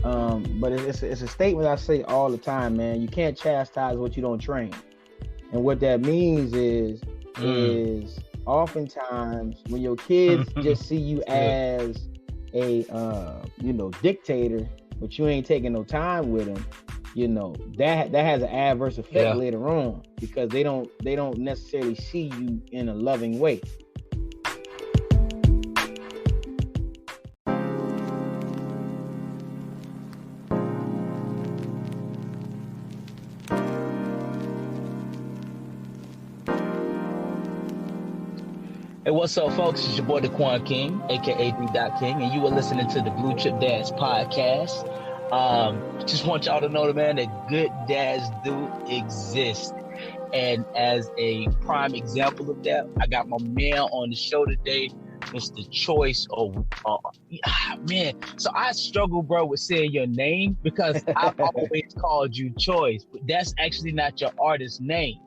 But it's a statement I say all the time, man. You can't chastise what you don't train. And what that means is oftentimes when your kids just see you as a dictator, but you ain't taking no time with them, that has an adverse effect later on, because they don't necessarily see you in a loving way. Hey, what's up, folks? It's your boy, D.King King, AKA D.King, and you are listening to the Blue Chip Dads podcast. Just want y'all to know, man, that good dads do exist. And as a prime example of that, I got my man on the show today, Mr. Choyce. Man. So I struggle, bro, with saying your name because I've always called you Choyce, but that's actually not your artist name.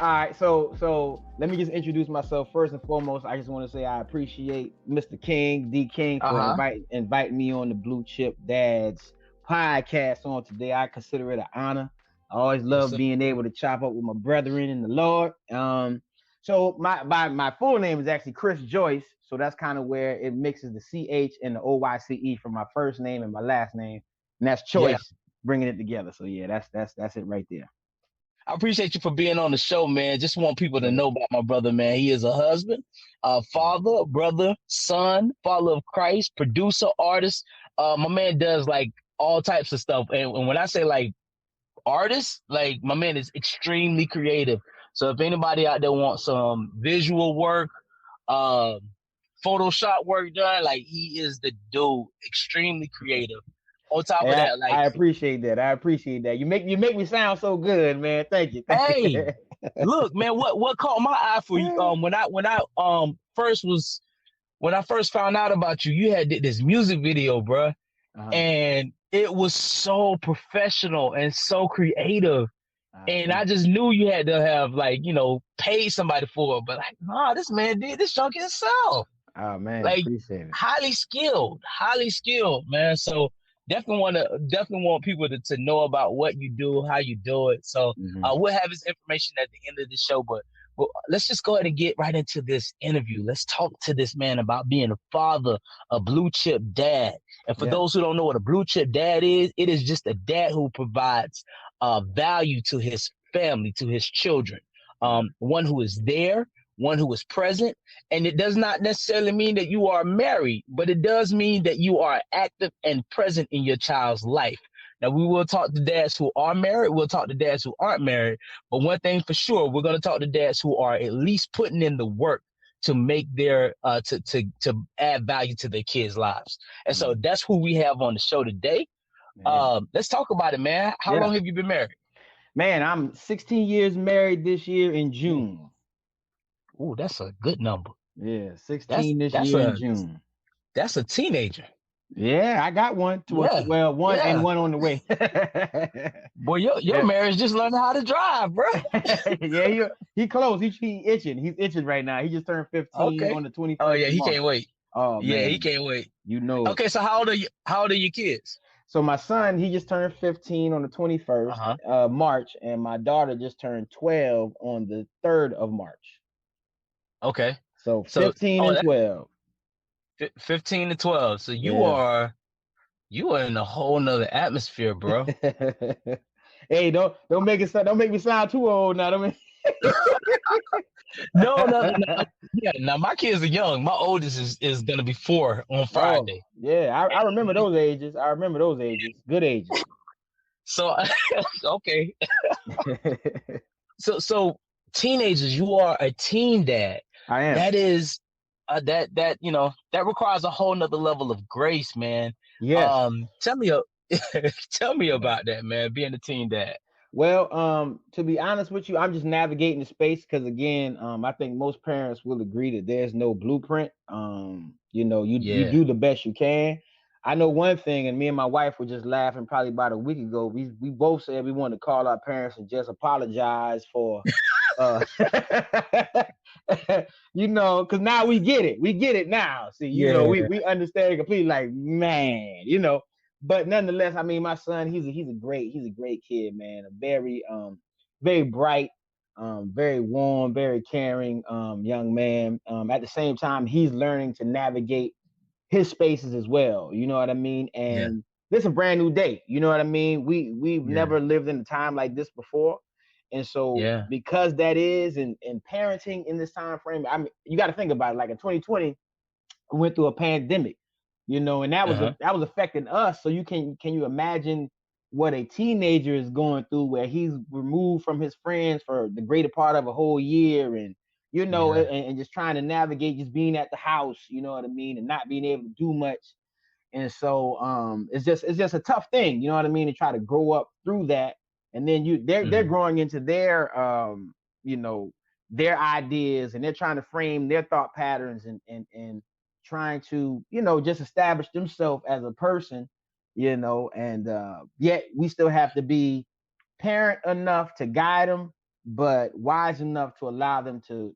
All right, so let me just introduce myself first and foremost. I just want to say I appreciate Mr. King, D.King, for inviting me on the Blue Chip Dads podcast on today. I consider it an honor. I always love being able to chop up with my brethren in the Lord. So my full name is actually Chris Joyce, so that's kind of where it mixes the CH and the OYCE from my first name and my last name, and that's Choyce, bringing it together. So yeah, that's it right there. I appreciate you for being on the show, man. Just want people to know about my brother, man. He is a husband, a father, brother, son, follower of Christ, producer, artist. My man does like all types of stuff. And when I say like artist, like my man is extremely creative. So if anybody out there wants some visual work, Photoshop work done, like he is the dude, extremely creative. On top of that, like I appreciate that. You make me sound so good, man. Thank you. Hey, look, man, what caught my eye for you? When I first found out about you, you had this music video, bro, and it was so professional and so creative, and I just knew you had to have paid somebody for it. But like, nah, this man did this junk himself. Oh man, like appreciate it. highly skilled, man. So. Definitely want people to know about what you do, how you do it. So we'll have his information at the end of the show, but let's just go ahead and get right into this interview. Let's talk to this man about being a father, a blue chip dad. And for those who don't know what a blue chip dad is, it is just a dad who provides value to his family, to his children. One who is there, one who is present. And it does not necessarily mean that you are married, but it does mean that you are active and present in your child's life. Now, we will talk to dads who are married. We'll talk to dads who aren't married. But one thing for sure, we're going to talk to dads who are at least putting in the work to make their, to add value to their kids' lives. And so that's who we have on the show today. Let's talk about it, man. How long have you been married? Man, I'm 16 years married this year in June. Ooh, that's a good number. Yeah, 16 this year in June. That's a teenager. Yeah, I got one. One and one on the way. Boy, your marriage just learning how to drive, bro. Yeah, he close. He itching. He's itching right now. He just turned 15 on the 21st. Oh yeah, he can't wait. Oh yeah, man. he can't wait. You know. Okay, so how old are you? How old are your kids? So my son, he just turned 15 on the 21st March, and my daughter just turned 12 on the 3rd of March. Okay. So 15 and 12. 15 to 12. So you are in a whole nother atmosphere, bro. Hey, don't make me sound too old now. No. Yeah, now my kids are young. My oldest is gonna be 4 on Friday. I remember those ages. Good ages. So okay. So teenagers, you are a teen dad. I am. That is that requires a whole nother level of grace, man. Yes. Tell me about that, man, being a teen dad. Well, to be honest with you, I'm just navigating the space because again, I think most parents will agree that there's no blueprint. You do the best you can. I know one thing, and me and my wife were just laughing probably about a week ago. We both said we wanted to call our parents and just apologize for because now we get it. We get it now. See, we understand completely, like, man, but nonetheless, I mean, my son, he's a great kid, man. A very very bright, very warm, very caring young man. At the same time, he's learning to navigate his spaces as well. You know what I mean? And this is a brand new day. You know what I mean? We've never lived in a time like this before. And so because that is and parenting in this time frame, I mean, you got to think about it. Like in 2020, we went through a pandemic, you know, and that was affecting us. So can you imagine what a teenager is going through, where he's removed from his friends for the greater part of a whole year, and you know, and just trying to navigate just being at the house, you know what I mean, and not being able to do much. And so it's just a tough thing, you know what I mean, to try to grow up through that. And then they're growing into their you know, their ideas, and they're trying to frame their thought patterns and trying to, you know, just establish themselves as a person, you know, and yet we still have to be parent enough to guide them, but wise enough to allow them to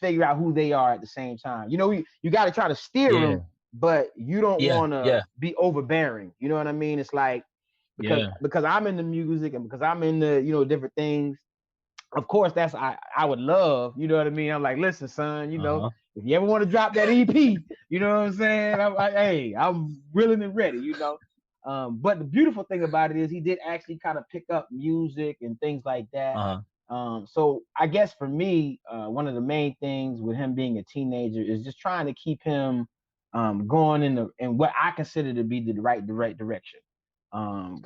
figure out who they are at the same time. You know, you got to try to steer them, but you don't want to be overbearing. You know what I mean? It's like, because I'm in the music and because I'm in the, you know, different things. Of course, that's I would love, you know what I mean? I'm like, listen, son, you know, if you ever want to drop that EP, you know what I'm saying? I'm like, hey, I'm willing and ready, you know. But the beautiful thing about it is he did actually kind of pick up music and things like that. So I guess for me, one of the main things with him being a teenager is just trying to keep him going in what I consider to be the right direction. Go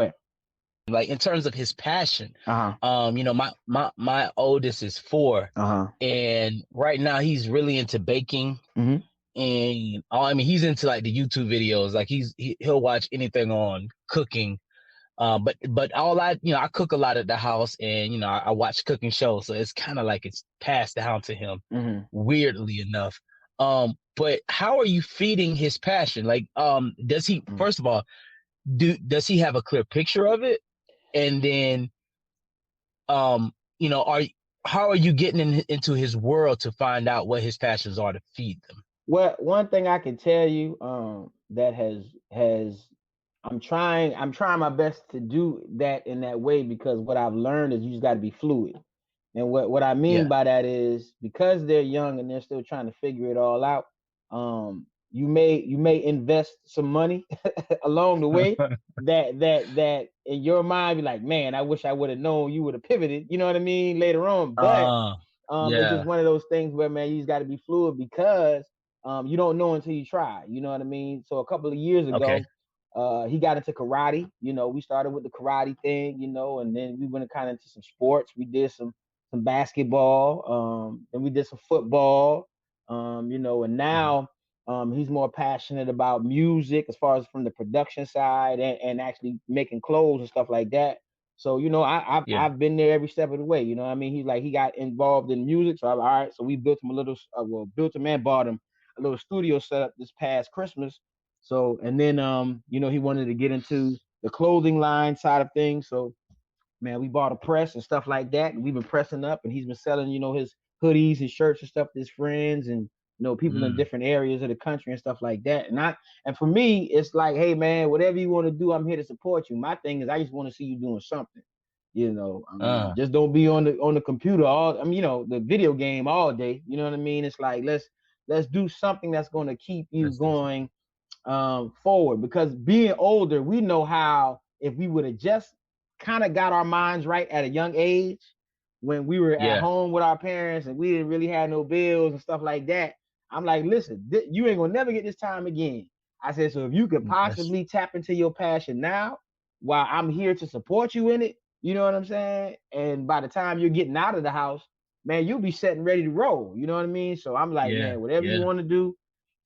ahead. Like in terms of his passion, you know, my oldest is 4, and right now he's really into baking, and I mean he's into like the YouTube videos. Like he'll watch anything on cooking, but all I cook a lot at the house, and you know I watch cooking shows, so it's kind of like it's passed down to him, weirdly enough. But how are you feeding his passion? Like, does he first of all does he have a clear picture of it? And then, you know, how are you getting into his world to find out what his passions are to feed them? Well, one thing I can tell you, that I'm trying my best to do that in that way, because what I've learned is you just got to be fluid. And what I mean by that is, because they're young and they're still trying to figure it all out, you may invest some money along the way that in your mind be like, man, I wish I would have known, you would have pivoted, you know what I mean, later on. But it's just one of those things where, man, you just got to be fluid, because you don't know until you try, you know what I mean. So a couple of years ago, he got into karate. You know, we started with the karate thing, you know, and then we went kind of into some sports. We did some basketball, and we did some football, you know, and now he's more passionate about music, as far as from the production side, and actually making clothes and stuff like that. So, you know, I've been there every step of the way. You know what I mean? He got involved in music. So all right. So we built him a little, built him and bought him a little studio setup this past Christmas. So, and then, you know, he wanted to get into the clothing line side of things. So, man, we bought a press and stuff like that, and we've been pressing up, and he's been selling, you know, his hoodies and shirts and stuff to his friends and, you know, people in different areas of the country and stuff like that. And for me, it's like, hey, man, whatever you want to do, I'm here to support you. My thing is, I just want to see you doing something, you know. Just don't be on the computer you know, the video game all day. You know what I mean? It's like, let's do something that's going to keep you going forward, because being older, we know how, if we would have just kind of got our minds right at a young age, when we were at home with our parents and we didn't really have no bills and stuff like that, I'm like, listen, you ain't gonna never get this time again. I said, so if you could possibly tap into your passion now, while I'm here to support you in it, you know what I'm saying? And by the time you're getting out of the house, man, you'll be set and ready to roll. You know what I mean? So I'm like, man, whatever you want to do,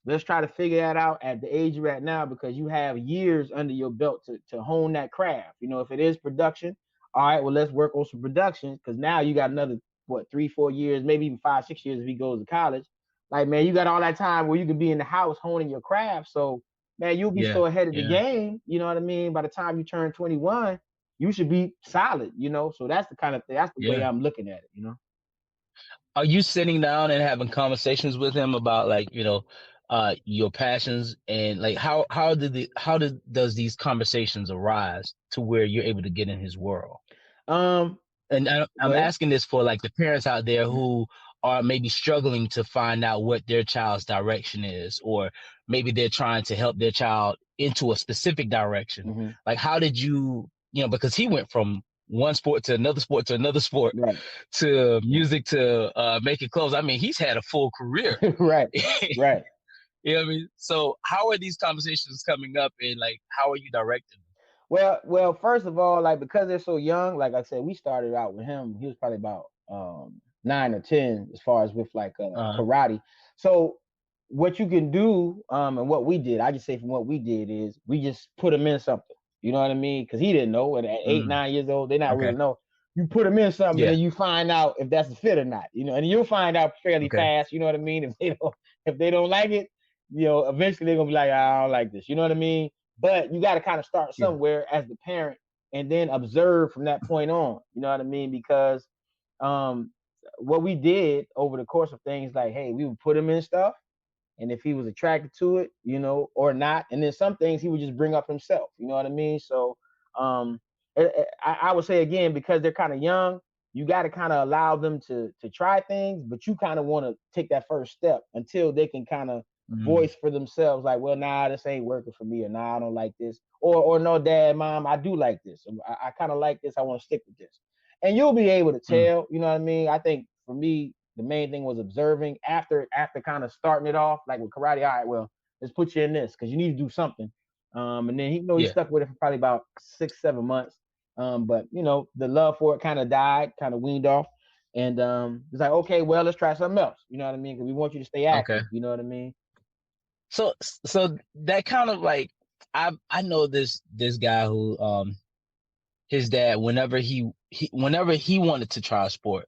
let's try to figure that out at the age you're at now, because you have years under your belt to hone that craft. You know, if it is production, all right, well, let's work on some production, because now you got another, 3-4 years, maybe even 5-6 years if he goes to college. Like, man, you got all that time where you can be in the house honing your craft. So, man, you'll be so ahead of the game. You know what I mean? By the time you turn 21, you should be solid, you know? So that's the kind of thing, that's the way I'm looking at it, you know? Are you sitting down and having conversations with him about, like, you know, your passions, and like how does these conversations arise to where you're able to get in his world? And I'm asking this for like the parents out there who are maybe struggling to find out what their child's direction is, or maybe they're trying to help their child into a specific direction. Like, how did you know, because he went from one sport to another sport to another sport, right, to music to making clothes. I mean, he's had a full career. right, right. You know what I mean? So how are these conversations coming up, and like, how are you directing them? Well, first of all, like, because they're so young, like I said, we started out with him. He was probably about 9 or 10 as far as with like karate. So what you can do, and what we did, I just say from what we did is we just put him in something. You know what I mean? Because he didn't know. At 8, 9 years old, they not really know. You put him in something, and then you find out if that's a fit or not. You know, and you'll find out fairly fast. You know what I mean? If they don't like it, you know, eventually they're gonna be like, I don't like this. You know what I mean? But you got to kind of start somewhere as the parent, and then observe from that point on. You know what I mean? Because what we did over the course of things, like, hey, we would put him in stuff, and if he was attracted to it, you know, or not, and then some things he would just bring up himself. You know what I mean? So I would say, again, because they're kind of young, you got to kind of allow them to try things, but you kind of want to take that first step until they can kind of voice for themselves, like, well, nah, this ain't working for me, or nah, I don't like this, or no, dad, mom, I do like this. I kind of like this. I want to stick with this. And you'll be able to tell, you know what I mean? I think for me, the main thing was observing after kind of starting it off, like with karate. All right, well, let's put you in this because you need to do something. And then he stuck with it for probably about 6, 7 months. But you know, the love for it kind of died, kind of weaned off. And it's like, okay, well, let's try something else. You know what I mean? Because we want you to stay active. You know what I mean? So that kind of like, I know this guy who his dad, whenever he wanted to try a sport,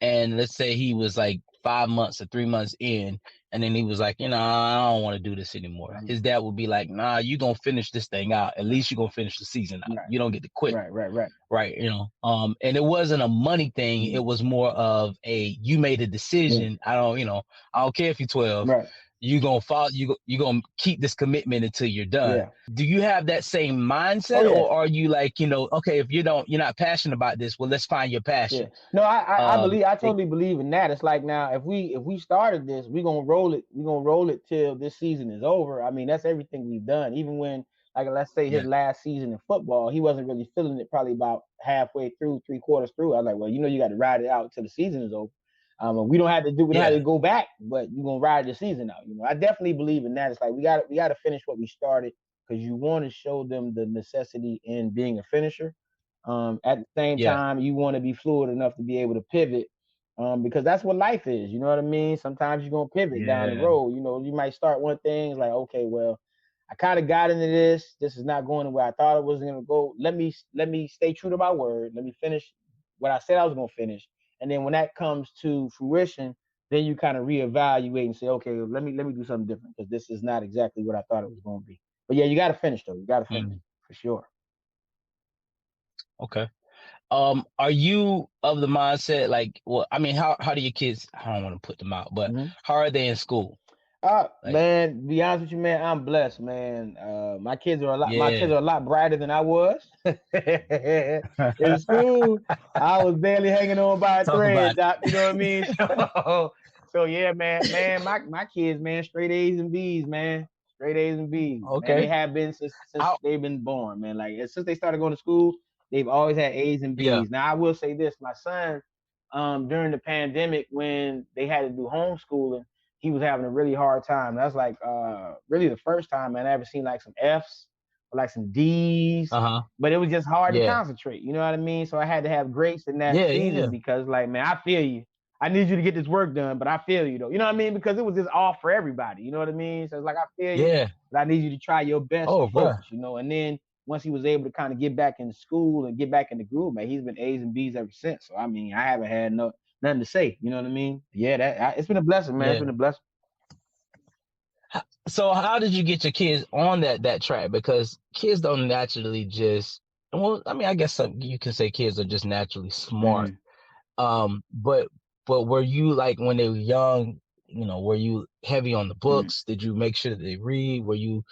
and let's say he was like 5 months or 3 months in, and then he was like, you know, I don't want to do this anymore. His dad would be like, nah, you gonna finish this thing out. At least you gonna finish the season out. You don't get to quit. Right. You know, and it wasn't a money thing. It was more of you made a decision. I don't care if you're 12. You gonna follow. You gonna keep this commitment until you're done. Do you have that same mindset, or are you like, you know, okay, if you're not passionate about this, well, let's find your passion. No, I totally believe in that. It's like, now if we started this, we're gonna roll it till this season is over. I mean, that's everything we've done. Even when, like, let's say his last season in football, he wasn't really feeling it. Probably about halfway through, 3/4 through, I was like, well, you know, you got to ride it out till the season is over. We don't have to go back, but you're gonna ride the season out. You know, I definitely believe in that. It's like we got to finish what we started, because you want to show them the necessity in being a finisher. At the same time, you want to be fluid enough to be able to pivot, because that's what life is. You know what I mean? Sometimes you're gonna pivot down the road. You know, you might start one thing, it's like, okay, well, I kind of got into this. This is not going the way I thought it was gonna go. Let me stay true to my word. Let me finish what I said I was gonna finish. And then when that comes to fruition, then you kind of reevaluate and say, okay, let me do something different, because this is not exactly what I thought it was going to be. But yeah, you got to finish though. You got to finish for sure. Okay. Are you of the mindset, like, well, I mean, how do your kids? I don't want to put them out, but how are they in school? Man, to be honest with you, man, I'm blessed, man. My kids are a lot brighter than I was. In school, I was barely hanging on by a thread, Doc. You know what I mean? So yeah, man, my kids, man, straight A's and B's, man. Straight A's and B's. Okay. Man, they have been since they've been born, man. Like, since they started going to school, they've always had A's and B's. Yeah. Now, I will say this, my son, during the pandemic, when they had to do homeschooling, he was having a really hard time. That's like really the first time, man, I ever seen like some F's or like some D's. But it was just hard to concentrate. You know what I mean? So I had to have grace in that season, because, like, man, I feel you. I need you to get this work done, but I feel you though. You know what I mean? Because it was just off for everybody. You know what I mean? So it's like, I feel you, but I need you to try your best to focus, you know. And then once he was able to kind of get back into school and get back in the groove, man, he's been A's and B's ever since. So I mean, I haven't had nothing to say. You know what I mean? Yeah, it's been a blessing, man. It's been a blessing. So how did you get your kids on that track? Because kids don't naturally just, well, I mean, I guess you can say kids are just naturally smart. But were you, like, when they were young, were you heavy on the books? Did you make sure that they read? Were you,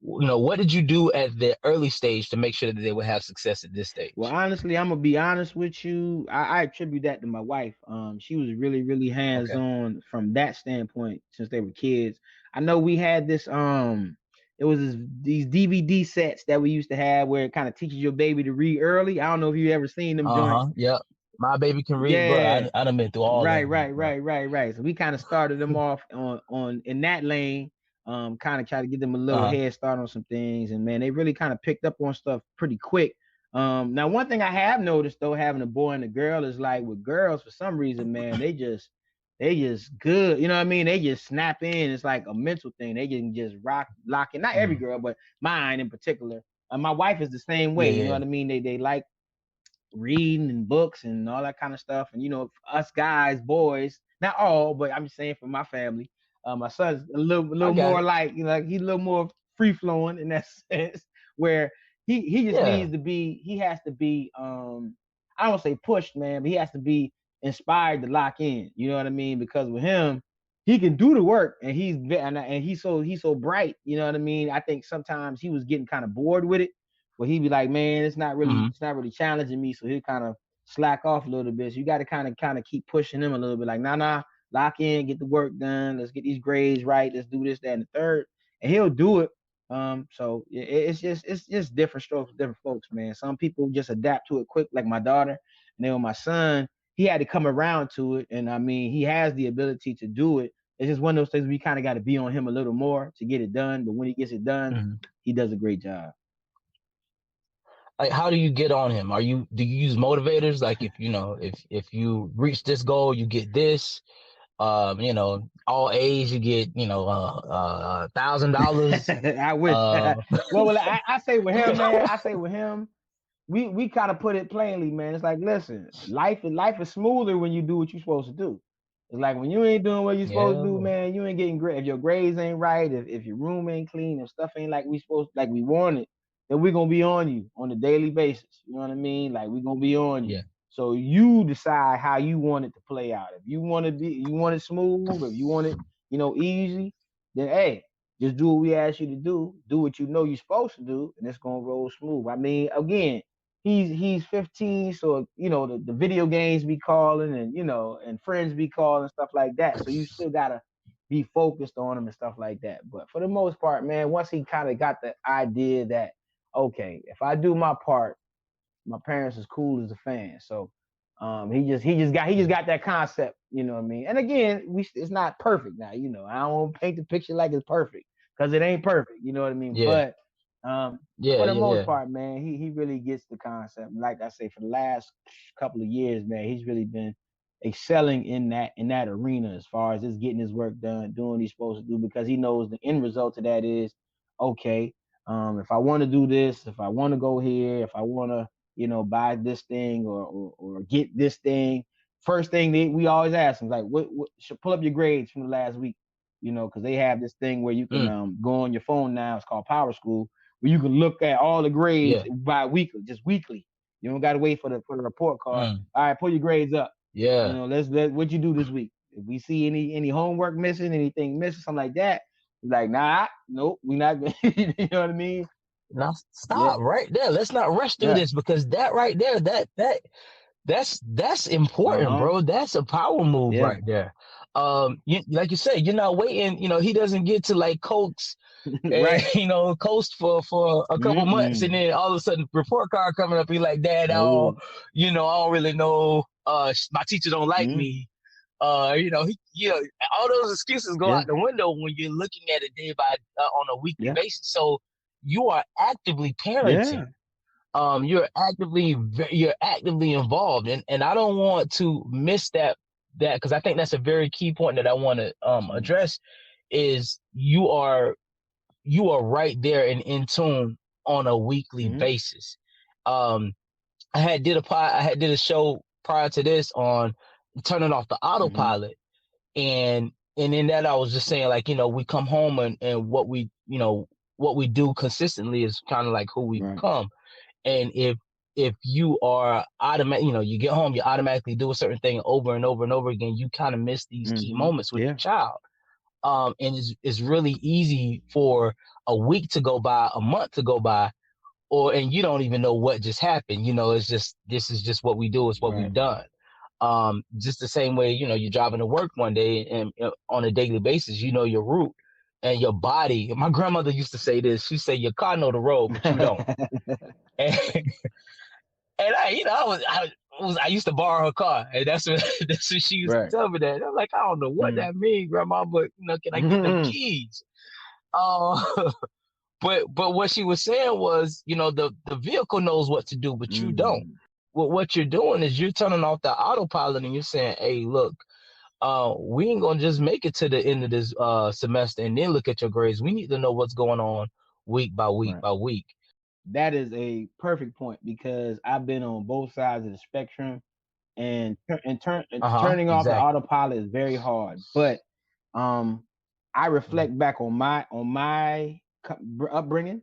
what did you do at the early stage to make sure that they would have success at this stage? Well, honestly, I'm gonna be honest with you. I attribute that to my wife. She was really, really hands-on from that standpoint since they were kids. I know we had this it was these DVD sets that we used to have where it kind of teaches your baby to read early. I don't know if you ever seen them joints. Yeah. My Baby Can Read, Yeah. bro. I done been through all right, of right, them. Right. So we kind of started them off on in that lane. Kind of try to get them a little head start on some things, and man, they really kind of picked up on stuff pretty quick. Now one thing I have noticed though, having a boy and a girl, is like with girls, for some reason, man, they just good. You know what I mean? They just snap in. It's like a mental thing. They can just lock in. Not every girl, but mine in particular. My wife is the same way. You know what I mean? They like reading and books and all that kind of stuff. And us guys, boys, not all, but I'm saying for my family, my son's a little more like, like he's a little more free flowing in that sense, where he just needs to be, he has to be I don't say pushed, man, but he has to be inspired to lock in. You know what I mean? Because with him, he can do the work, and he's so bright. You know what I mean? I think sometimes he was getting kind of bored with it, where he'd be like, man, it's not really challenging me. So he'll kind of slack off a little bit. So you got to kind of keep pushing him a little bit, like, nah, lock in, get the work done. Let's get these grades right. Let's do this, that, and the third. And he'll do it. So it's just different strokes for different folks, man. Some people just adapt to it quick, like my daughter. And then with my son, he had to come around to it. And I mean, he has the ability to do it. It's just one of those things we kind of got to be on him a little more to get it done. But when he gets it done, he does a great job. Like, how do you get on him? Do you use motivators? Like, if you reach this goal, you get this. All A's, you get, $1,000. I wish. Well, I say with him, man. We kind of put it plainly, man. It's like, listen, life is smoother when you do what you're supposed to do. It's like when you ain't doing what you're supposed to do, man, you ain't getting great. If your grades ain't right, if your room ain't clean, if stuff ain't like we want it, then we're gonna be on you on a daily basis. You know what I mean? Like, we're gonna be on you. Yeah. So you decide how you want it to play out. If you want it smooth, if you want it, easy, then hey, just do what we ask you to do. Do what you know you're supposed to do, and it's gonna roll smooth. I mean, again, he's 15, so the video games be calling, and and friends be calling, stuff like that. So you still gotta be focused on him and stuff like that. But for the most part, man, once he kind of got the idea that, okay, if I do my part, my parents is cool as a fan. So he just got that concept, you know what I mean? And again, it's not perfect now, I don't want to paint the picture like it's perfect, because it ain't perfect, you know what I mean? Yeah. But for the most part, man, he really gets the concept. Like I say, for the last couple of years, man, he's really been excelling in that arena, as far as just getting his work done, doing what he's supposed to do, because he knows the end result of that is, okay, if I want to do this, if I want to go here, if I want to, buy this thing or get this thing, first thing we always ask them, like, what should pull up your grades from the last week, because they have this thing where you can go on your phone now. It's called Power School, where you can look at all the grades by weekly, just weekly. You don't got to wait for the report card. All right, pull your grades up. Yeah. Let's what you do this week. If we see any homework missing, anything missing, something like that, like, nah, nope, we not. You know what I mean? Now stop right there. Let's not rush through this, because that right there, that's important, bro. That's a power move right there. Like you said, you're not waiting. He doesn't get to like coax, right? Coast for a couple months, and then all of a sudden, report card coming up. He's like, Dad, I don't really know. My teacher don't like me. All those excuses go out the window when you're looking at it day by on a weekly basis. So you are actively parenting. You're actively involved, and I don't want to miss that because I think that's a very key point that I want to address. Is you are right there and in tune on a weekly basis. I had did a show prior to this on turning off the autopilot, and in that I was just saying, like, we come home and what we do consistently is kind of like who we become. And if if you are automatic, you get home, you automatically do a certain thing over and over and over again, you kind of miss these key moments with your child. And it's really easy for a week to go by, a month to go by, and you don't even know what just happened. It's just, this is just what we do. It's what we've done. Just the same way, you're driving to work one day and on a daily basis, your route and your body. My grandmother used to say this. She said, your car know the road, but you don't. and, I used to borrow her car, and that's what she used to tell me that. And I'm like, I don't know what that means, Grandma, but can I get them keys? But what she was saying was, the vehicle knows what to do, but you don't. What you're doing is you're turning off the autopilot and you're saying, hey, look, we ain't gonna just make it to the end of this semester and then look at your grades. We need to know what's going on week by week by week. That is a perfect point, because I've been on both sides of the spectrum, and turning off the autopilot is very hard. But I reflect back on my upbringing.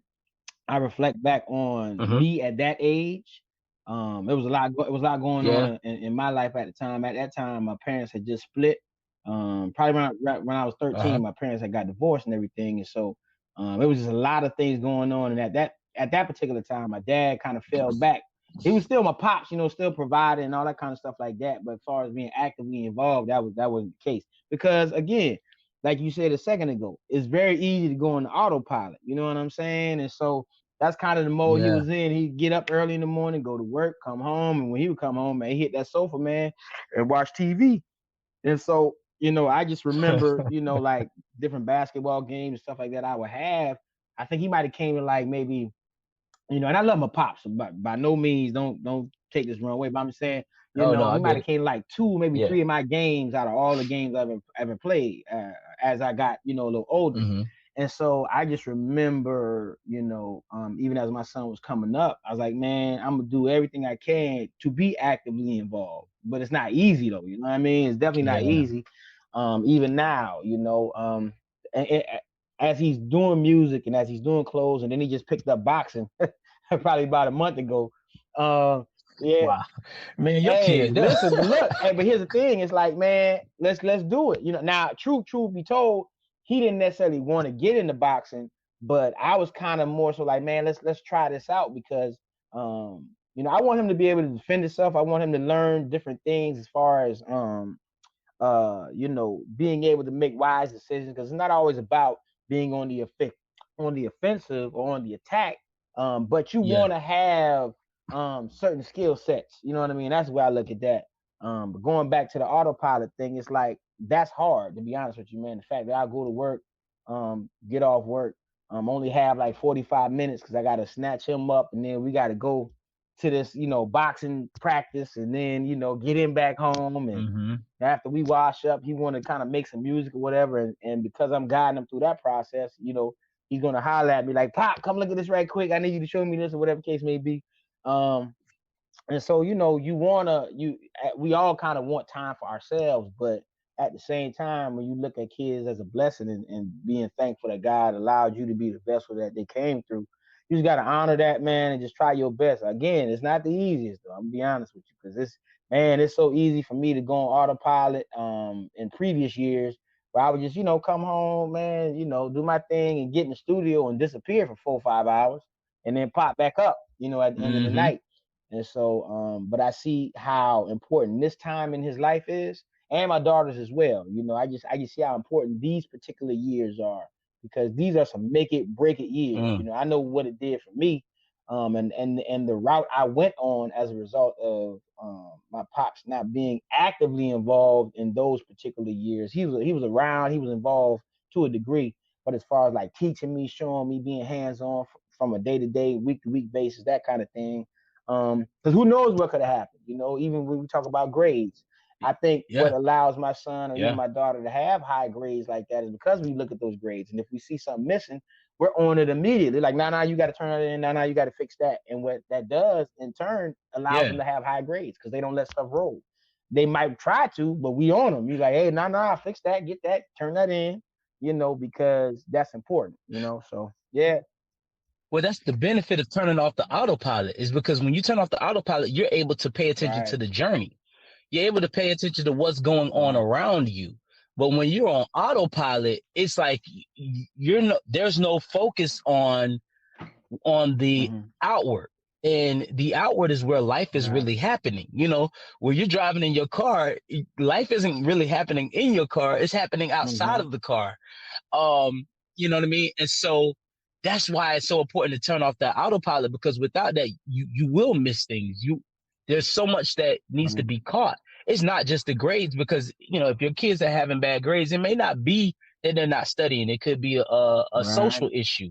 I reflect back on me at that age. It was a lot going on in my life at the time. At that time, my parents had just split. Probably when I was 13, my parents had got divorced and everything, and so it was just a lot of things going on. And at that particular time, my dad kind of fell back. He was still my pops, still providing and all that kind of stuff like that. But as far as being actively involved, that wasn't the case. Because again, like you said a second ago, it's very easy to go on the autopilot. You know what I'm saying? And so that's kind of the mode he was in. He'd get up early in the morning, go to work, come home, and when he would come home, man, he hit that sofa, man, and watch TV. And so, I just remember, like different basketball games and stuff like that I would have. I think he might have came to like maybe, and I love my pops, but by no means don't take this wrong way. But I'm saying, he might have came like 2, maybe 3 of my games out of all the games I've ever played as I got, a little older. And so I just remember, even as my son was coming up, I was like, man, I'm gonna do everything I can to be actively involved. But it's not easy though, you know what I mean? It's definitely not easy. Even now, as he's doing music and as he's doing clothes, and then he just picked up boxing probably about a month ago. Wow. Man, your kid. Listen, but look, but here's the thing. It's like, man, let's do it. Now, truth be told, he didn't necessarily want to get into boxing, but I was kind of more so like, man, let's try this out, because I want him to be able to defend himself. I want him to learn different things as far as being able to make wise decisions, because it's not always about being on the offensive or on the attack, but you want to have certain skill sets. You know what I mean? That's the way I look at that. But going back to the autopilot thing, it's like, that's hard, to be honest with you, man. The fact that I go to work, get off work, only have like 45 minutes because I got to snatch him up, and then we got to go to this, boxing practice, and then, get him back home. And after we wash up, he want to kind of make some music or whatever. And because I'm guiding him through that process, he's going to holler at me like, Pop, come look at this right quick. I need you to show me this, or whatever case may be. And so, we all kind of want time for ourselves, but at the same time, when you look at kids as a blessing and being thankful that God allowed you to be the vessel that they came through, you just got to honor that, man, and just try your best. Again, it's not the easiest, though. I'm gonna be honest with you, because it's so easy for me to go on autopilot in previous years, where I would just, come home, man, do my thing and get in the studio and disappear for 4 or 5 hours and then pop back up, at the end of the night. And so, but I see how important this time in his life is, and my daughters as well. I just see how important these particular years are, because these are some make it break it years. I know what it did for me, and the route I went on as a result of my pops not being actively involved in those particular years. He was around, he was involved to a degree, but as far as like teaching me, showing me, being hands-on from a day-to-day, week-to-week basis, that kind of thing. Because who knows what could have happened, even when we talk about grades. I think what allows my son or even my daughter to have high grades like that is because we look at those grades. And if we see something missing, we're on it immediately. Like, nah, you got to turn it in. Nah, you got to fix that. And what that does, in turn, allows them to have high grades, because they don't let stuff roll. They might try to, but we on them. You're like, hey, nah, fix that, get that, turn that in, because that's important, so, yeah. Well, that's the benefit of turning off the autopilot, is because when you turn off the autopilot, you're able to pay attention to the journey. You're able to pay attention to what's going on around you. But when you're on autopilot, it's like there's no focus on the outward. And the outward is where life is really happening. You know, where you're driving in your car, life isn't really happening in your car. It's happening outside of the car. You know what I mean? And so that's why it's so important to turn off that autopilot, because without that, you will miss things. There's so much that needs to be caught. It's not just the grades, because, you know, if your kids are having bad grades, it may not be that they're not studying. It could be a social issue,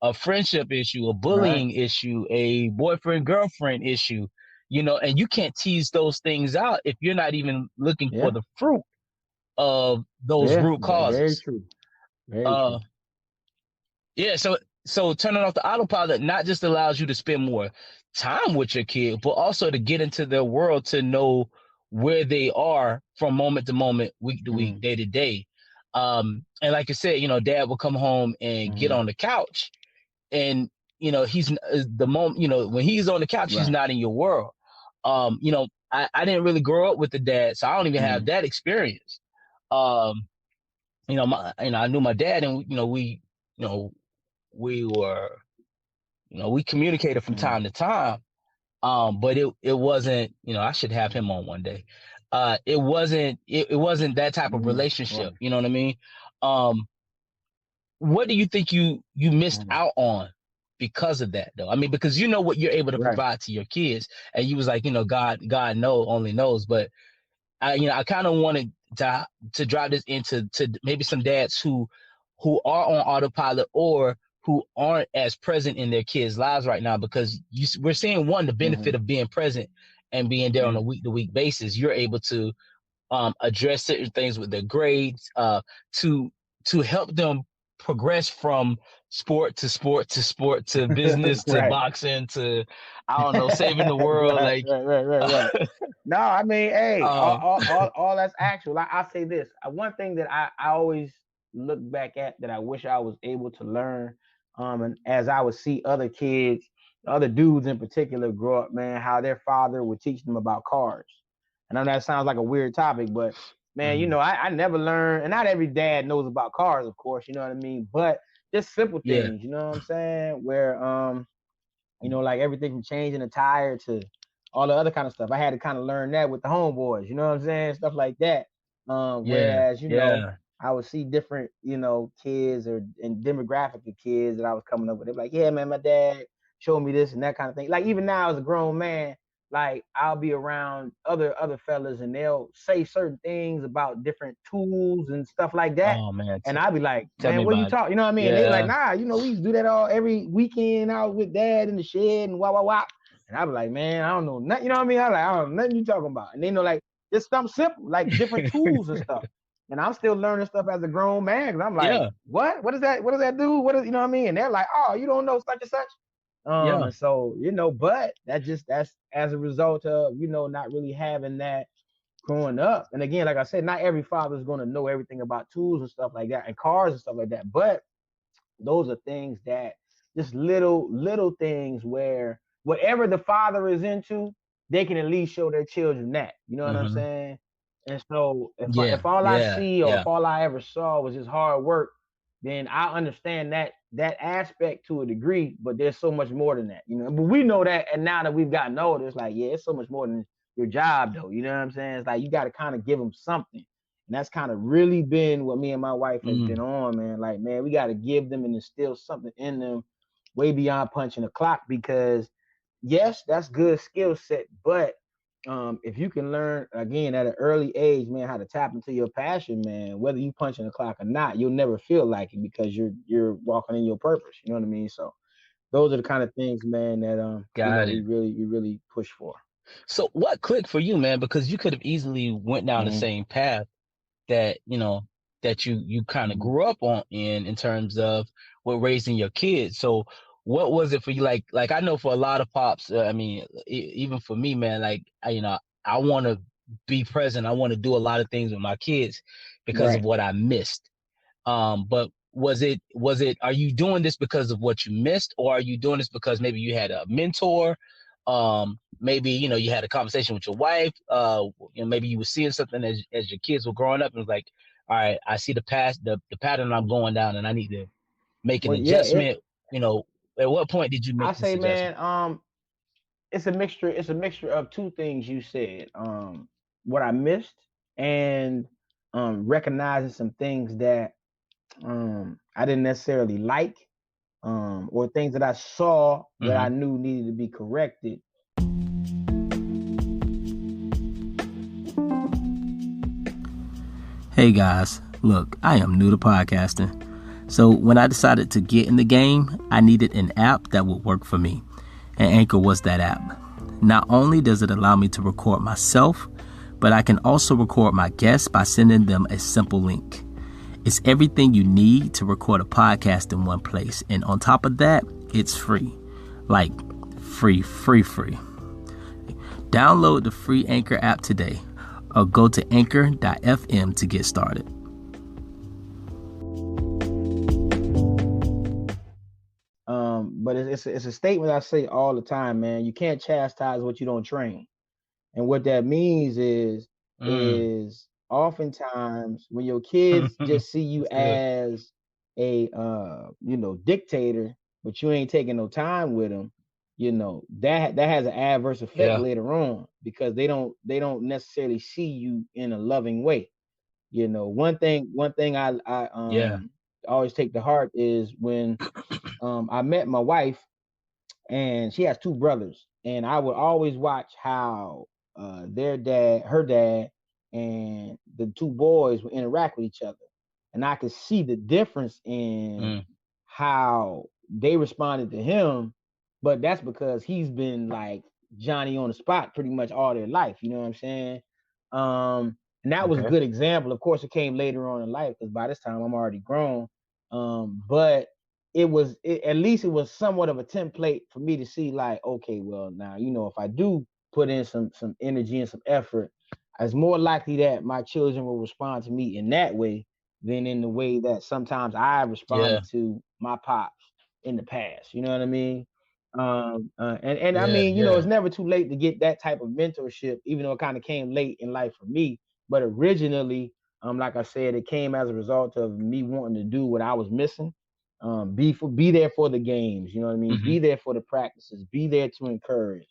a friendship issue, a bullying issue, a boyfriend, girlfriend issue, you know, and you can't tease those things out if you're not even looking for the fruit of those root causes. Very true. Very true. Yeah. So turning off the autopilot not just allows you to spend more time with your kid, but also to get into their world, to know where they are from moment to moment, week to week, day to day. And like I said, you know, dad will come home and get on the couch, and, you know, he's the moment, you know, when he's on the couch, he's not in your world. You know, I didn't really grow up with the dad, so I don't even have that experience. You know, I knew my dad, and, you know, we were, you know, we communicated from time to time. But it wasn't, you know, I should have him on one day. It wasn't that type of relationship. You know what I mean? What do you think you missed out on because of that, though? I mean, because you know what you're able to provide to your kids, and you was like, you know, God only knows. But I kind of wanted to drive this into maybe some dads who are on autopilot, or who aren't as present in their kids' lives right now, because we're seeing, one, the benefit of being present and being there on a week-to-week basis. You're able to address certain things with their grades, to help them progress from sport to sport to sport to business to boxing to, I don't know, saving the world. Right. No, I mean, hey, all that's actual. I say this. One thing that I always look back at, that I wish I was able to learn, and as I would see other kids, other dudes in particular, grow up, man, how their father would teach them about cars. I know that sounds like a weird topic, but man, you know, I never learned, and not every dad knows about cars, of course, you know what I mean? But just simple things, you know what I'm saying? Where, you know, like everything from changing a tire to all the other kind of stuff. I had to kind of learn that with the homeboys, you know what I'm saying? Stuff like that. Whereas, you know, I would see different, you know, kids and demographic of kids that I was coming up with. They're like, yeah, man, my dad showed me this and that kind of thing. Like, even now as a grown man, like, I'll be around other fellas, and they'll say certain things about different tools and stuff like that. Oh, man. And I'll be like, man, what you talking? You know what I mean? They're like, nah, you know, we used to do that every weekend out with dad in the shed and wah. And I'll be like, man, I don't know nothing. You know what I mean? I'm like, I don't know nothing you talking about. And they know, like, just something simple, like different tools and stuff. And I'm still learning stuff as a grown man, because I'm like, what? What does that do? What is, you know what I mean? And they're like, oh, you don't know such and such. And so, you know, but that's as a result of, you know, not really having that growing up. And again, like I said, not every father is going to know everything about tools and stuff like that, and cars and stuff like that. But those are things that, just little things where whatever the father is into, they can at least show their children that. You know what I'm saying? And so if all I see, or if all I ever saw was just hard work, then I understand that aspect to a degree, but there's so much more than that, you know. But we know that, and now that we've gotten older, it's like, yeah, it's so much more than your job, though. You know what I'm saying? It's like, you got to kind of give them something, and that's kind of really been what me and my wife has been on, man. Like, man, we got to give them and instill something in them way beyond punching the clock, because yes, that's good skill set, but if you can learn, again, at an early age, man, how to tap into your passion, man, whether you punching the clock or not, you'll never feel like it, because you're walking in your purpose. You know what I mean? So those are the kind of things, man, that you really push for. So what clicked for you, man? Because you could have easily went down the same path that, you know, that you kind of grew up on in terms of raising your kids. So what was it for you? Like I know for a lot of pops, I mean, even for me, man, like, I want to be present. I want to do a lot of things with my kids because of what I missed. But are you doing this because of what you missed, or are you doing this because maybe you had a mentor? Maybe, you had a conversation with your wife, maybe you were seeing something as your kids were growing up and was like, all right, I see the pattern I'm going down and I need to make an adjustment. At what point did you make this adjustment? Man, it's a mixture of two things you said. What I missed, and recognizing some things that I didn't necessarily like, or things that I saw that I knew needed to be corrected. Hey guys, look, I am new to podcasting. So when I decided to get in the game, I needed an app that would work for me. And Anchor was that app. Not only does it allow me to record myself, but I can also record my guests by sending them a simple link. It's everything you need to record a podcast in one place. And on top of that, it's free. Like, free. Download the free Anchor app today, or go to anchor.fm to get started. But it's a statement I say all the time, man. You can't chastise what you don't train. And what that means is oftentimes when your kids just see you as a dictator, but you ain't taking no time with them, that has an adverse effect later on, because they don't necessarily see you in a loving way. One thing I always take to heart is when I met my wife, and she has two brothers, and I would always watch how her dad, and the two boys would interact with each other, and I could see the difference in how they responded to him. But that's because he's been like Johnny on the spot pretty much all their life. You know what I'm saying? And that was a good example. Of course, it came later on in life, because by this time I'm already grown. But at least it was somewhat of a template for me to see, like, okay, well, now, if I do put in some energy and some effort, it's more likely that my children will respond to me in that way than in the way that sometimes I responded to my pops in the past. You know what I mean? I mean, it's never too late to get that type of mentorship, even though it kind of came late in life for me. But originally, like I said, it came as a result of me wanting to do what I was missing. Be there for the games, you know what I mean? Be there for the practices, be there to encourage,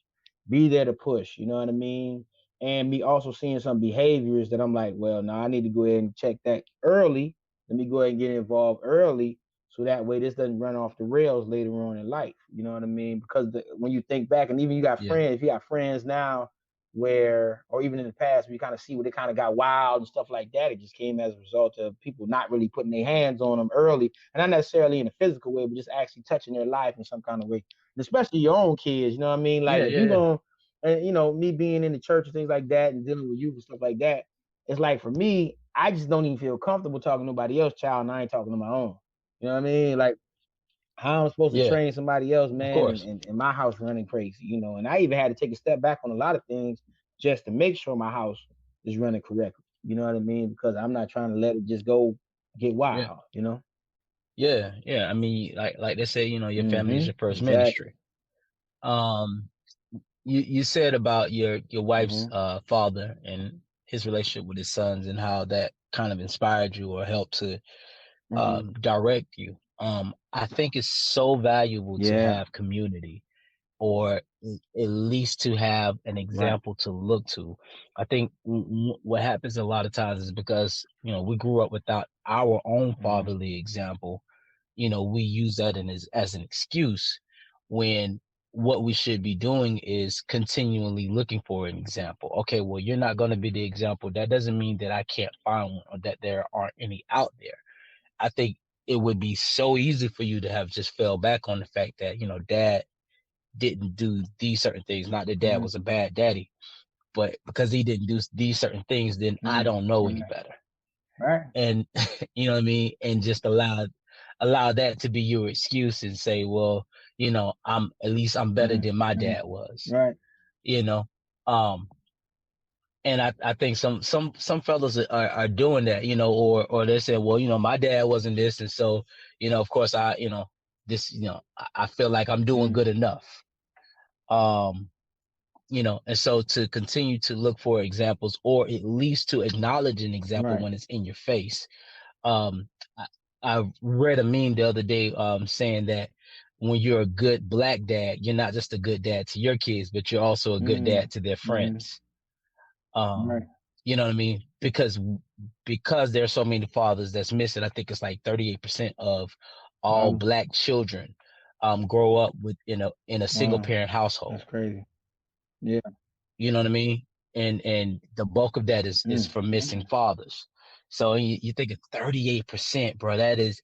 be there to push, you know what I mean? And me also seeing some behaviors that I'm like, well, now I need to go ahead and check that early. Let me go ahead and get involved early, so that way this doesn't run off the rails later on in life. You know what I mean? Because when you think back, and even you got friends, if you got friends now where, or even in the past, we kind of see where they kind of got wild and stuff like that. It just came as a result of people not really putting their hands on them early, and not necessarily in a physical way, but just actually touching their life in some kind of way. And especially your own kids, you know what I mean? Like, if you're going, and me being in the church and things like that, and dealing with youth and stuff like that, it's like, for me, I just don't even feel comfortable talking to nobody else's child, and I ain't talking to my own. You know what I mean? Like, how I'm supposed to train somebody else, man, and my house running crazy, and I even had to take a step back on a lot of things just to make sure my house is running correctly. You know what I mean? Because I'm not trying to let it just go get wild, Yeah. I mean, like they say, your family is your first ministry. You said about your wife's father and his relationship with his sons, and how that kind of inspired you or helped to direct you. I think it's so valuable to have community, or at least to have an example to look to. I think what happens a lot of times is because, we grew up without our own fatherly example. We use that as an excuse, when what we should be doing is continually looking for an example. Okay, well, you're not going to be the example. That doesn't mean that I can't find one, or that there aren't any out there. I think it would be so easy for you to have just fell back on the fact that, dad didn't do these certain things. Not that dad was a bad daddy, but because he didn't do these certain things, then I don't know any better. Right. And you know what I mean? And just allow that to be your excuse, and say, well, I'm better than my dad was. Right. And I think some fellas are doing that, you know, or they say, well, you know, my dad wasn't this, and so, you know, of course I feel like I'm doing good enough. You know, and so to continue to look for examples, or at least to acknowledge an example when it's in your face. I read a meme the other day saying that when you're a good black dad, you're not just a good dad to your kids, but you're also a good dad to their friends. You know what I mean? Because there are so many fathers that's missing. I think it's like 38% of all black children grow up in a single parent household. That's crazy. Yeah. You know what I mean? And the bulk of that is from missing fathers. So you think of 38%, bro. That is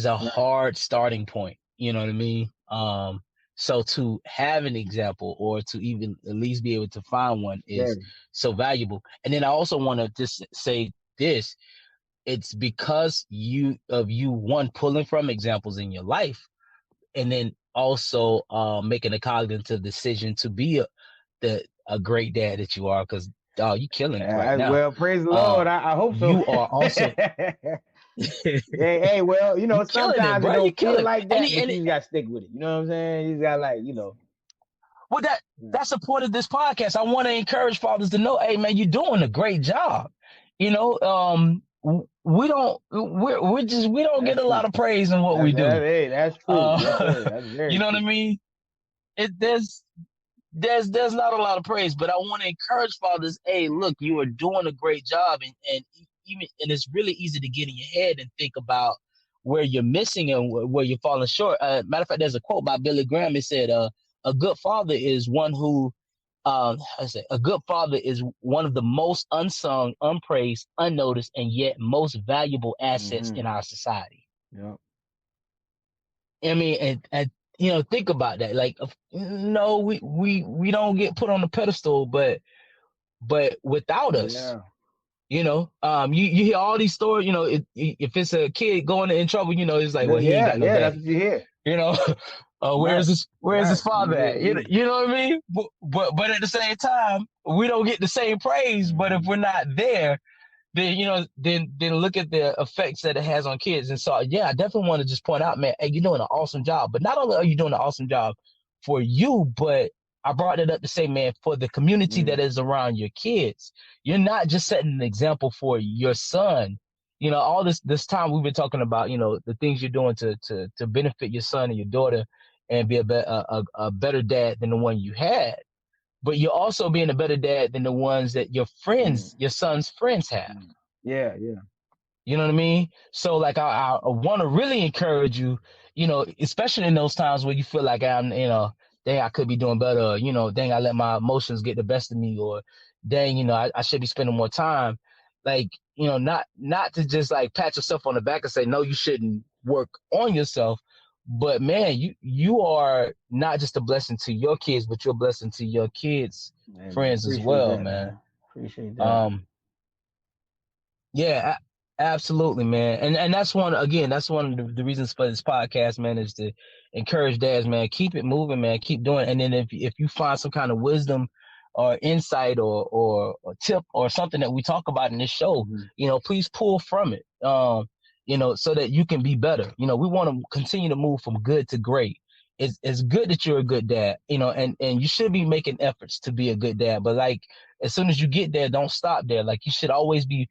a hard starting point. You know what I mean? So to have an example, or to even at least be able to find one, is so valuable. And then I also want to just say this: it's because one, pulling from examples in your life, and then also making a cognitive decision to be a great dad that you are, because you killing it right now. Well, praise the Lord. I hope so. You are also hey, well, you know, sometimes it don't feel like that, but you gotta stick with it. You know what I'm saying? You got, like, you know. Well, that's a part of this podcast. I want to encourage fathers to know, hey man, you're doing a great job. You know, we don't get a lot of praise in what we do. Hey, that's true. That's very you know true. what I mean? There's not a lot of praise, but I want to encourage fathers. Hey, look, you are doing a great job, and it's really easy to get in your head and think about where you're missing and where you're falling short. Matter of fact, there's a quote by Billy Graham. It said, "A good father is one who, a good father is one of the most unsung, unpraised, unnoticed, and yet most valuable assets in our society." Yeah. I mean, and you know, think about that. Like, no, we don't get put on the pedestal, but without us, you know, you hear all these stories. You know, if it's a kid going in trouble, you know, it's like, well, he ain't got no dad. That's what you hear. You know, where's his father at? You know what I mean? But at the same time, we don't get the same praise. But if we're not there, then, you know, then look at the effects that it has on kids. And so, yeah, I definitely want to just point out, man, hey, you're doing an awesome job. But not only are you doing an awesome job for you, but I brought it up to say, man, for the community that is around your kids. You're not just setting an example for your son. You know, all this time we've been talking about, you know, the things you're doing to benefit your son and your daughter and be a better dad than the one you had. But you're also being a better dad than the ones that your friends, your son's friends have. Yeah. You know what I mean? So, like, I want to really encourage you, you know, especially in those times where you feel like I'm, you know, dang, I could be doing better. Or, you know, dang, I let my emotions get the best of me. Or, dang, you know, I should be spending more time. Like, you know, not to just like pat yourself on the back and say, no, you shouldn't work on yourself. But man, you are not just a blessing to your kids, but you're a blessing to your kids' friends as well, man. Appreciate that. Yeah, absolutely, man. And that's one of the reasons for this podcast, man, is to encourage dads, man. Keep it moving, man. Keep doing it. And then if you find some kind of wisdom or insight or tip or something that we talk about in this show, you know, please pull from it. You know, so that you can be better. You know, we want to continue to move from good to great. It's good that you're a good dad, you know, and you should be making efforts to be a good dad. But like, as soon as you get there, don't stop there. Like, you should always be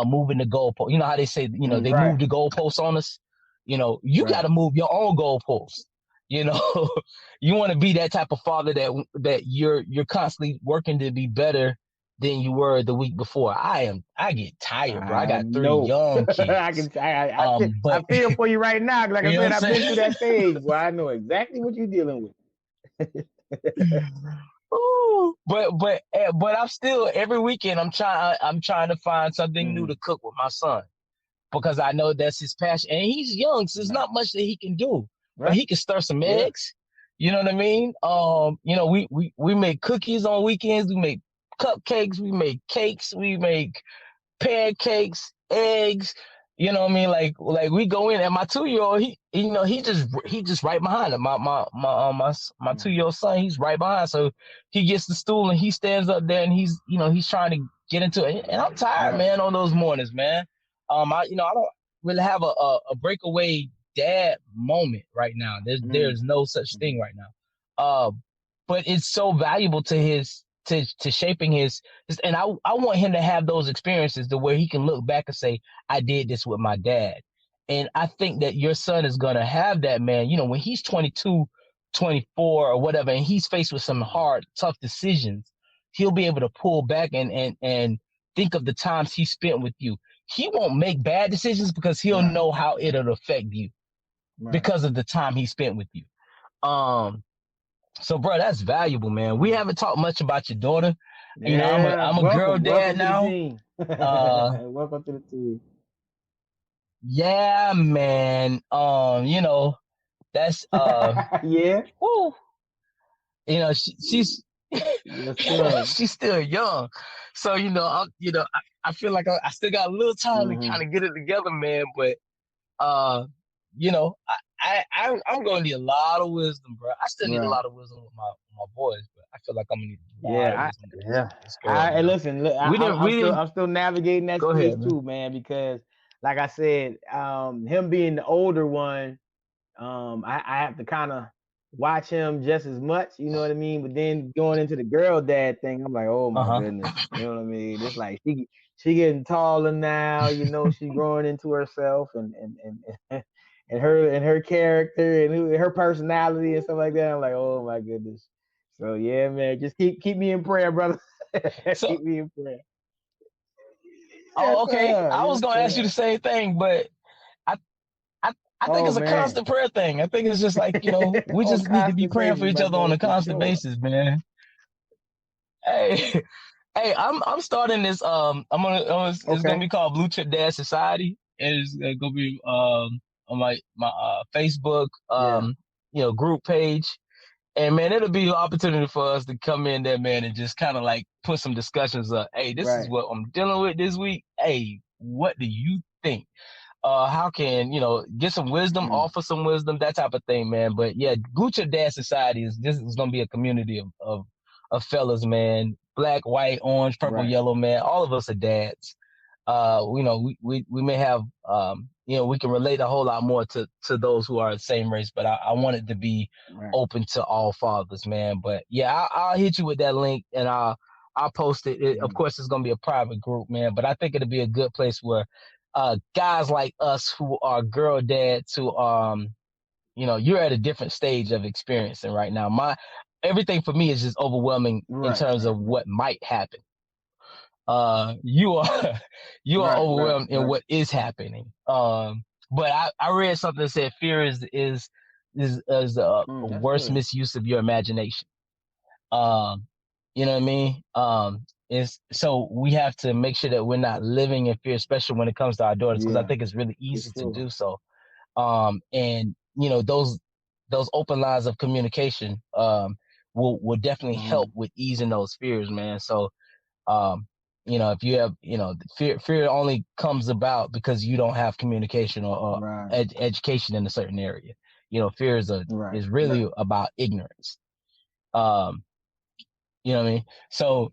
moving the goalpost. You know how they say, you know, they move the goalposts on us. You know, you got to move your own goalposts. You know, you want to be that type of father that you're constantly working to be better than you were the week before. I get tired, bro. I got 3 young kids. I feel for you right now. Like I said, I've been through that stage. Well, I know exactly what you're dealing with. Ooh, but I'm still, every weekend I'm trying to find something new to cook with my son, because I know that's his passion, and he's young, so there's not much that he can do, but he can stir some eggs. You know what I mean? You know, we make cookies on weekends. We make cupcakes. We make cakes. We make pancakes, eggs. You know what I mean? Like we go in, and my 2-year-old, he just right behind him. My 2-year-old son, he's right behind. So he gets the stool and he stands up there and he's trying to get into it. And I'm tired, man, on those mornings, man. I don't really have a breakaway dad moment right now. There's no such thing right now. But it's so valuable to shaping his, and I want him to have those experiences to where he can look back and say, I did this with my dad. And I think that your son is going to have that, man. When he's 22, 24 or whatever, and he's faced with some hard, tough decisions, he'll be able to pull back and think of the times he spent with you. He won't make bad decisions because he'll know how it'll affect you because of the time he spent with you. So, bro, that's valuable, man. We haven't talked much about your daughter. Yeah, I'm a girl dad now. Welcome to the team. Yeah, man. That's yeah. Woo. She's she's still young, so I feel like I still got a little time to kind of get it together, man. But I'm gonna need a lot of wisdom, bro. I still need a lot of wisdom with my boys, but I feel like I'm gonna need a lot of wisdom with this girl. And listen, look, I'm still navigating that space too, man, because like I said, him being the older one, I have to kind of watch him just as much, you know what I mean? But then going into the girl dad thing, I'm like, oh my goodness, you know what I mean? It's like she getting taller now, she's growing into herself and her character and her personality and stuff like that. I'm like, oh my goodness. So yeah, man, just keep me in prayer, brother. Keep me in prayer. Oh, okay. I was gonna ask you the same thing, but I think it's a constant prayer thing. I think it's just like, we just need to be praying for each other on a constant basis, man. Hey, I'm starting this. It's gonna be called Blue Chip Dad Society, and it's gonna be on my Facebook group page. And man, it'll be an opportunity for us to come in there, man, and just kind of like put some discussions up. Hey, this is what I'm dealing with this week. Hey, what do you think? How can, get some wisdom, offer some wisdom, that type of thing, man. But yeah, Blue Chip Dad Society is going to be a community of fellas, man. Black, white, orange, purple, yellow, man. All of us are dads. We may have, we can relate a whole lot more to those who are the same race, but I want it to be open to all fathers, man. But yeah, I'll hit you with that link and I'll post it. Of course, it's going to be a private group, man, but I think it'll be a good place where guys like us who are girl dads who, you're at a different stage of experiencing right now. Everything for me is just overwhelming in terms of what might happen. You are overwhelmed in what is happening. But I read something that said fear is the worst misuse of your imagination. You know what I mean? So we have to make sure that we're not living in fear, especially when it comes to our daughters, because I think it's really easy to do so. And those open lines of communication will definitely help with easing those fears, man. So if you have, fear only comes about because you don't have communication or education in a certain area. Fear is really about ignorance. You know what I mean? So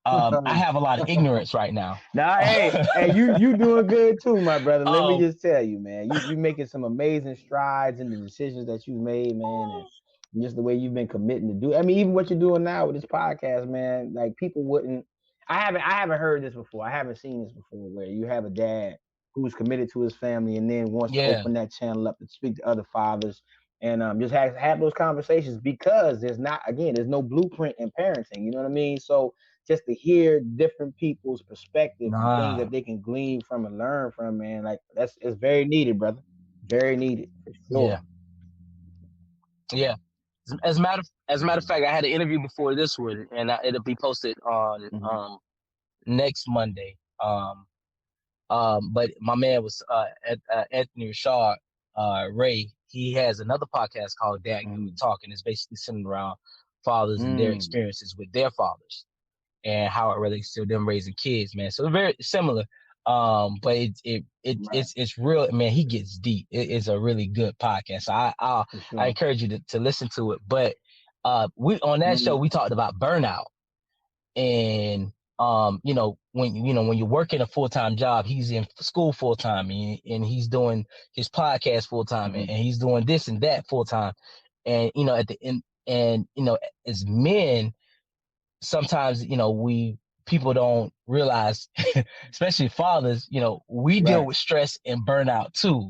I have a lot of ignorance right now. Nah, hey, you doing good too, my brother. Let me just tell you, man, you making some amazing strides in the decisions that you've made, man, and just the way you've been committing to do. I mean, even what you're doing now with this podcast, man. Like people wouldn't. I haven't heard this before. I haven't seen this before, where you have a dad who's committed to his family and then wants to open that channel up to speak to other fathers and just have those conversations, because there's no blueprint in parenting. You know what I mean? So just to hear different people's perspective and things that they can glean from and learn from, man, like it's very needed, brother. Very needed. For sure. Yeah. As a matter of fact, I had an interview before this one, and it'll be posted on next Monday. But my man was Anthony Rashard Ray. He has another podcast called Dad Good Talk, and it's basically centered around fathers and their experiences with their fathers and how it relates to them raising kids, man. So very similar. But it's real, man. He gets deep. It's a really good podcast. So I encourage you to listen to it. But we on that show we talked about burnout, and when you're working a full-time job, he's in school full-time, and he's doing his podcast full-time, and he's doing this and that full-time, and at the end, and as men, sometimes people don't realize, especially fathers, we deal with stress and burnout too.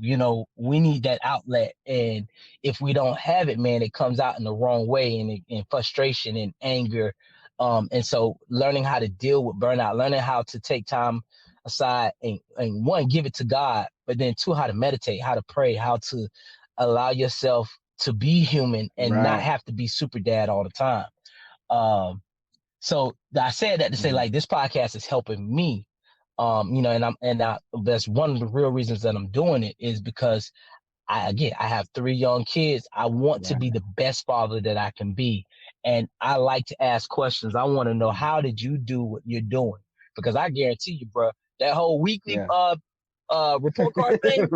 We need that outlet. And if we don't have it, man, it comes out in the wrong way, and in frustration and anger. And so learning how to deal with burnout, learning how to take time aside and one, give it to God, but then two, how to meditate, how to pray, how to allow yourself to be human and not have to be super dad all the time. So I said that to say, like, this podcast is helping me, and that's one of the real reasons that I'm doing it, is because I have 3 young kids. I want to be the best father that I can be. And I like to ask questions. I want to know, how did you do what you're doing? Because I guarantee you, bro, that whole weekly report card thing,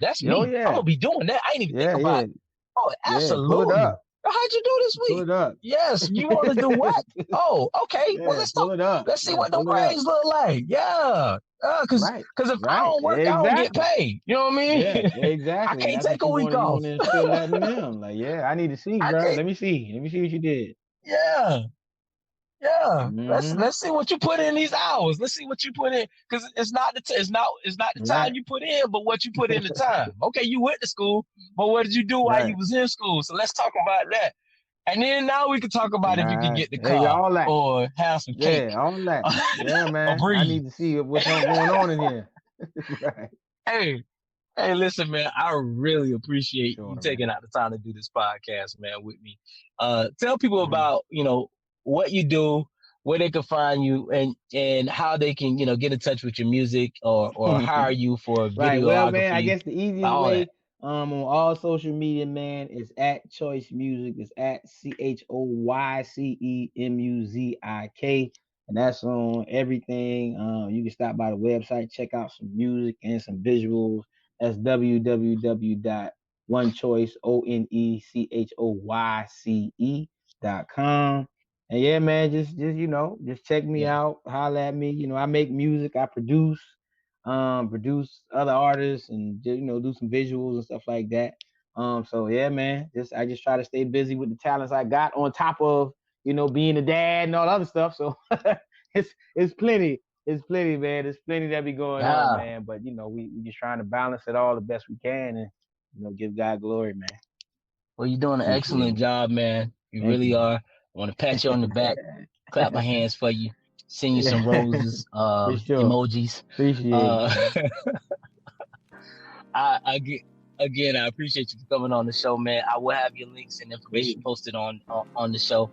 that's me. I'm gonna be doing that. I ain't even think about it. Oh, absolutely. Pull it up. How'd you do this week? Pull it up. Yes, you want to do what? Oh, okay. Well, let's talk. Let's see what the grades look like. Yeah. Because if I don't work, I don't get paid. You know what I mean? Yeah, exactly. I can't take a week off. Still letting them. Like, I need to see, bro. Let me see what you did. Yeah. Let's see what you put in these hours. Let's see what you put in, because it's not the time you put in, but what you put in the time. Okay, you went to school, but what did you do while you was in school? So let's talk about that. And then now we can talk about if you can get the car or have some cake. Yeah, all that. Yeah, man. I need to see what's going on in here. Hey, listen, man, I really appreciate you taking out the time to do this podcast, man, with me. Tell people about, what you do, where they can find you, and how they can, get in touch with your music or hire you for videography. Right. Well, man, I guess the easiest way on all social media, man, is at Choice Music. It's at CHOYCE MUZIK, and that's on everything. You can stop by the website, check out some music and some visuals. That's www.onechoice.com. And yeah, man, just check me out, holla at me. I make music, I produce other artists, and do some visuals and stuff like that. So yeah, man, I just try to stay busy with the talents I got, on top of being a dad and all the other stuff. So it's plenty, man. There's plenty that be going on, man. But we just trying to balance it all the best we can, and give God glory, man. Well, you're doing an excellent job, man. You really are. I want to pat you on the back, clap my hands for you, send you some roses, emojis. Appreciate it. I appreciate you for coming on the show, man. I will have your links and information posted on the show,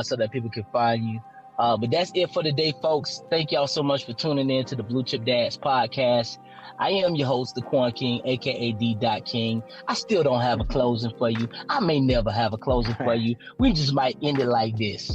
so that people can find you. But that's it for today, folks. Thank y'all so much for tuning in to the Blue Chip Dads podcast. I am your host, the Quan King, aka D.King. I still don't have a closing for you. I may never have a closing for you. We just might end it like this.